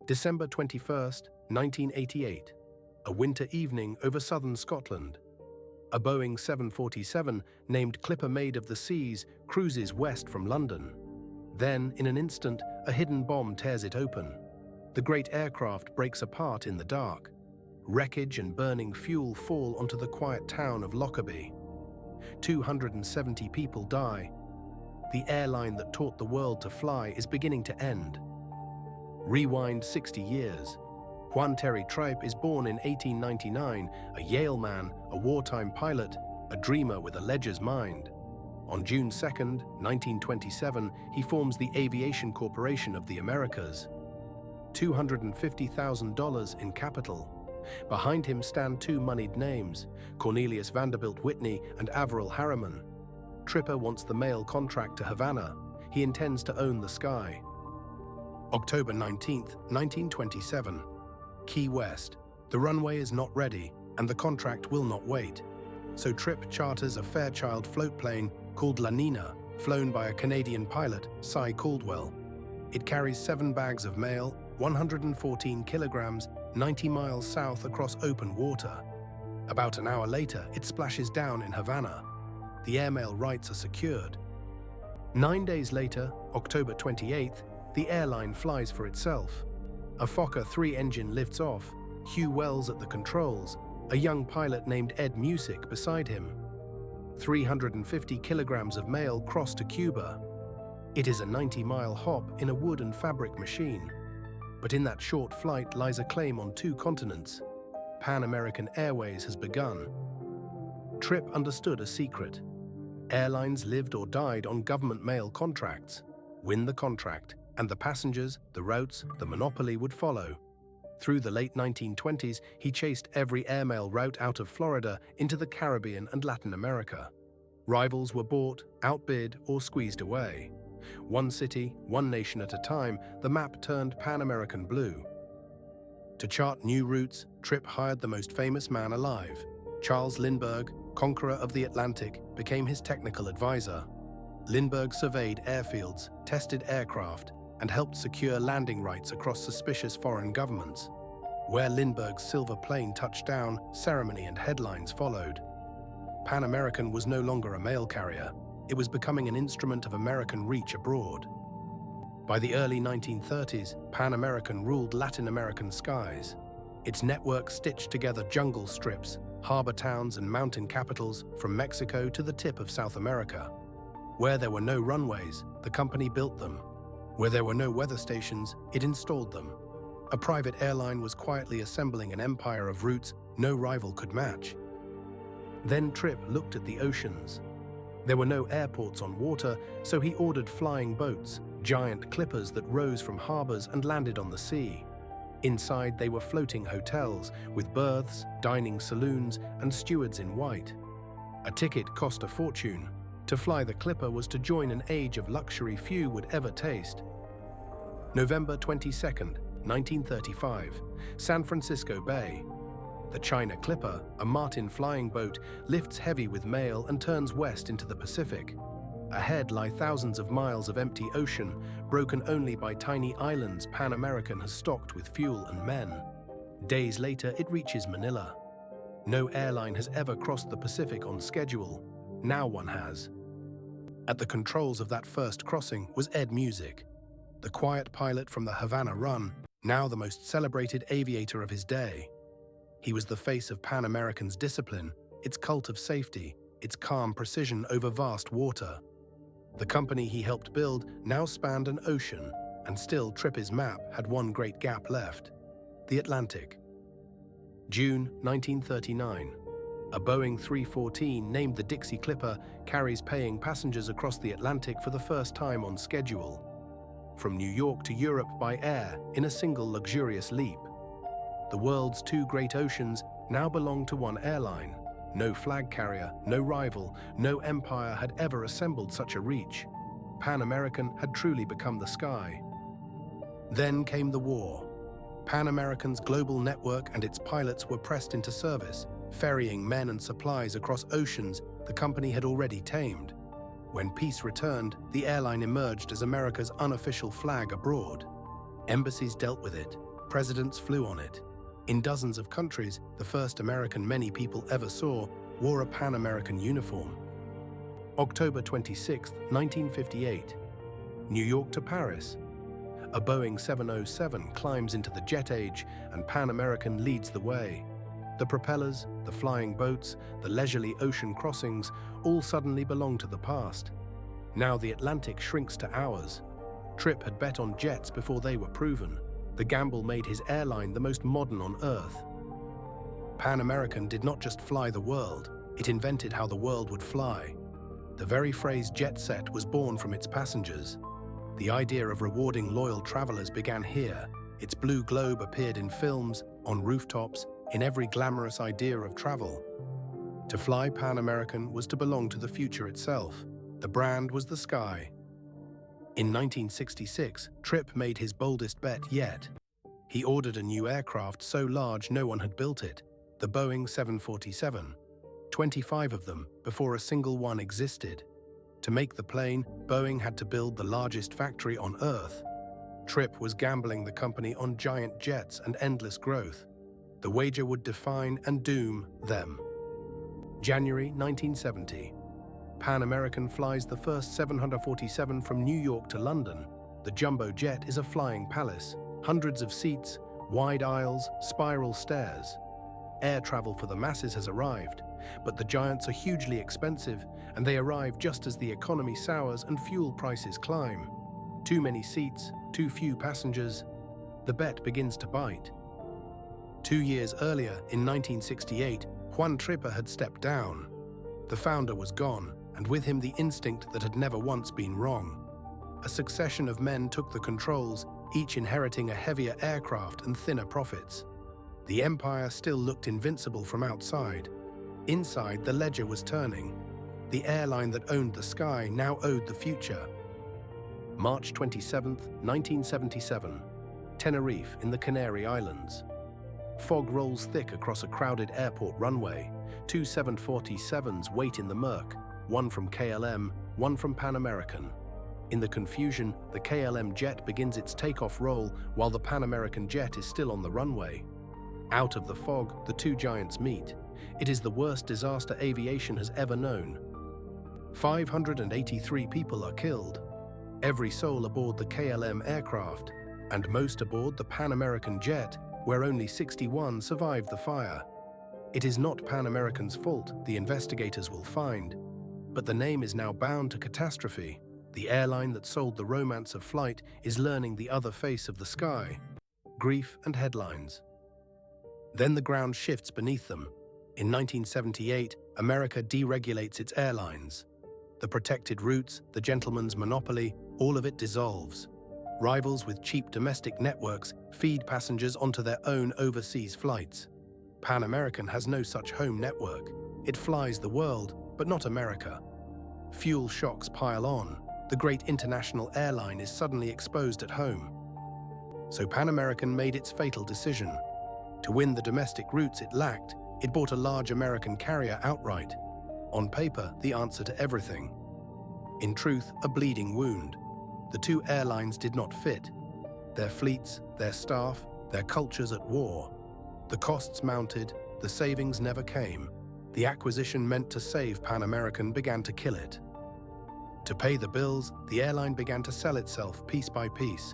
December 21st, 1988. A winter evening over southern Scotland. A Boeing 747 named Clipper Maid of the Seas cruises west from London. Then, in an instant, a hidden bomb tears it open. The great aircraft breaks apart in the dark. Wreckage and burning fuel fall onto the quiet town of Lockerbie. 270 people die. The airline that taught the world to fly is beginning to end. Rewind 60 years. Juan Trippe is born in 1899, a Yale man, a wartime pilot, a dreamer with a ledger's mind. On June 2nd, 1927, he forms the Aviation Corporation of the Americas. $250,000 in capital. Behind him stand two moneyed names, Cornelius Vanderbilt Whitney and Averell Harriman. Trippe wants the mail contract to Havana. He intends to own the sky. October 19th, 1927. Key West. The runway is not ready, and the contract will not wait. So Trippe charters a Fairchild floatplane called La Nina, flown by a Canadian pilot, Cy Caldwell. It carries 7 bags of mail, 114 kilograms, 90 miles south across open water. About an hour later, it splashes down in Havana. The airmail rights are secured. 9 days later, October 28th, the airline flies for itself. A Fokker 3 engine lifts off, Hugh Wells at the controls, a young pilot named Ed Musick beside him. 350 kilograms of mail cross to Cuba. It is a 90-mile hop in a wood and fabric machine. But in that short flight lies a claim on 2 continents. American Airways has begun. Trippe understood a secret. Airlines lived or died on government mail contracts. Win the contract, and the passengers, the routes, the monopoly would follow. Through the late 1920s, he chased every airmail route out of Florida into the Caribbean and Latin America. Rivals were bought, outbid, or squeezed away. One city, one nation at a time, the map turned Pan-American blue. To chart new routes, Trippe hired the most famous man alive. Charles Lindbergh, conqueror of the Atlantic, became his technical advisor. Lindbergh surveyed airfields, tested aircraft, and helped secure landing rights across suspicious foreign governments. Where Lindbergh's silver plane touched down, ceremony and headlines followed. Pan American was no longer a mail carrier. It was becoming an instrument of American reach abroad. By the early 1930s, Pan American ruled Latin American skies. Its network stitched together jungle strips, harbor towns and mountain capitals from Mexico to the tip of South America. Where there were no runways, the company built them. Where there were no weather stations, it installed them. A private airline was quietly assembling an empire of routes no rival could match. Then Trippe looked at the oceans. There were no airports on water, so he ordered flying boats, giant clippers that rose from harbors and landed on the sea. Inside, they were floating hotels with berths, dining saloons, and stewards in white. A ticket cost a fortune. To fly the Clipper was to join an age of luxury few would ever taste. November 22nd, 1935, San Francisco Bay. The China Clipper, a Martin flying boat, lifts heavy with mail and turns west into the Pacific. Ahead lie thousands of miles of empty ocean, broken only by tiny islands Pan American has stocked with fuel and men. Days later, it reaches Manila. No airline has ever crossed the Pacific on schedule. Now one has. At the controls of that first crossing was Ed Musick, the quiet pilot from the Havana run, now the most celebrated aviator of his day. He was the face of Pan American's discipline, its cult of safety, its calm precision over vast water. The company he helped build now spanned an ocean, and still Trippe's map had one great gap left: the Atlantic. June 1939. A Boeing 314 named the Dixie Clipper carries paying passengers across the Atlantic for the first time on schedule. From New York to Europe by air in a single luxurious leap. The world's 2 great oceans now belong to one airline. No flag carrier, no rival, no empire had ever assembled such a reach. Pan American had truly become the sky. Then came the war. Pan American's global network and its pilots were pressed into service, ferrying men and supplies across oceans the company had already tamed. When peace returned, the airline emerged as America's unofficial flag abroad. Embassies dealt with it. Presidents flew on it. In dozens of countries, the first American many people ever saw wore a Pan-American uniform. October 26, 1958. New York to Paris. A Boeing 707 climbs into the jet age and Pan American leads the way. The propellers, the flying boats, the leisurely ocean crossings all suddenly belong to the past. Now the Atlantic shrinks to hours. Trippe had bet on jets before they were proven. The gamble made his airline the most modern on Earth. Pan American did not just fly the world, it invented how the world would fly. The very phrase jet set was born from its passengers. The idea of rewarding loyal travelers began here. Its blue globe appeared in films, on rooftops, in every glamorous idea of travel. To fly Pan American was to belong to the future itself. The brand was the sky. In 1966, Trippe made his boldest bet yet. He ordered a new aircraft so large no one had built it, the Boeing 747. 25 of them before a single one existed. To make the plane, Boeing had to build the largest factory on Earth. Trippe was gambling the company on giant jets and endless growth. The wager would define and doom them. January 1970. Pan American flies the first 747 from New York to London. The jumbo jet is a flying palace. Hundreds of seats, wide aisles, spiral stairs. Air travel for the masses has arrived, but the giants are hugely expensive, and they arrive just as the economy sours and fuel prices climb. Too many seats, too few passengers. The bet begins to bite. 2 years earlier, in 1968, Juan Trippe had stepped down. The founder was gone, and with him the instinct that had never once been wrong. A succession of men took the controls, each inheriting a heavier aircraft and thinner profits. The empire still looked invincible from outside. Inside, the ledger was turning. The airline that owned the sky now owed the future. March 27, 1977. Tenerife in the Canary Islands. Fog rolls thick across a crowded airport runway. 2 747s wait in the murk, one from KLM, one from Pan American. In the confusion, the KLM jet begins its takeoff roll while the Pan American jet is still on the runway. Out of the fog, the two giants meet. It is the worst disaster aviation has ever known. 583 people are killed. Every soul aboard the KLM aircraft, and most aboard the Pan American jet, where only 61 survived the fire. It is not Pan American's fault, the investigators will find. But the name is now bound to catastrophe. The airline that sold the romance of flight is learning the other face of the sky. Grief and headlines. Then the ground shifts beneath them. In 1978, America deregulates its airlines. The protected routes, the gentleman's monopoly, all of it dissolves. Rivals with cheap domestic networks feed passengers onto their own overseas flights. Pan American has no such home network. It flies the world, but not America. Fuel shocks pile on. The great international airline is suddenly exposed at home. So Pan American made its fatal decision. To win the domestic routes it lacked, it bought a large American carrier outright. On paper, the answer to everything. In truth, a bleeding wound. The two airlines did not fit. Their fleets, their staff, their cultures at war. The costs mounted, the savings never came. The acquisition meant to save Pan American began to kill it. To pay the bills, the airline began to sell itself piece by piece.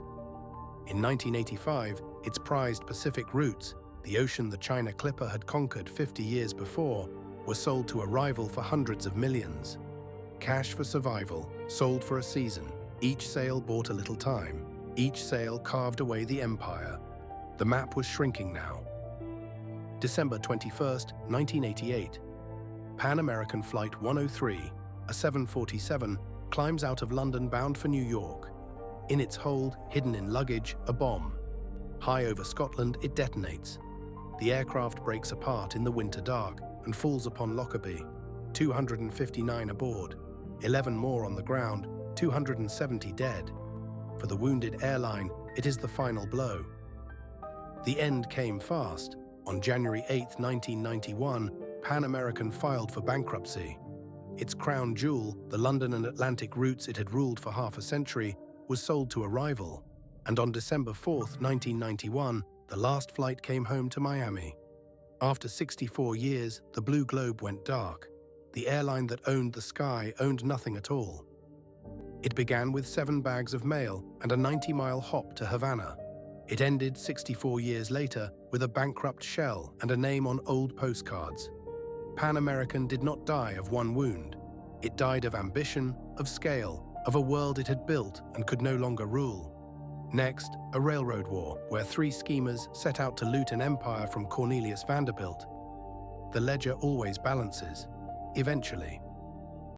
In 1985, its prized Pacific routes, the ocean the China Clipper had conquered 50 years before, were sold to a rival for hundreds of millions. Cash for survival, sold for a season. Each sale bought a little time. Each sale carved away the empire. The map was shrinking now. December 21st, 1988. Pan American Flight 103, a 747, climbs out of London bound for New York. In its hold, hidden in luggage, a bomb. High over Scotland, it detonates. The aircraft breaks apart in the winter dark and falls upon Lockerbie. 259 aboard, 11 more on the ground, 270 dead. For the wounded airline, it is the final blow. The end came fast. On January 8, 1991, Pan American filed for bankruptcy. Its crown jewel, the London and Atlantic routes it had ruled for half a century, was sold to a rival. And on December 4, 1991, the last flight came home to Miami. After 64 years, the Blue Globe went dark. The airline that owned the sky owned nothing at all. It began with 7 bags of mail and a 90-mile hop to Havana. It ended 64 years later with a bankrupt shell and a name on old postcards. Pan American did not die of one wound. It died of ambition, of scale, of a world it had built and could no longer rule. Next, a railroad war, where 3 schemers set out to loot an empire from Cornelius Vanderbilt. The ledger always balances, eventually.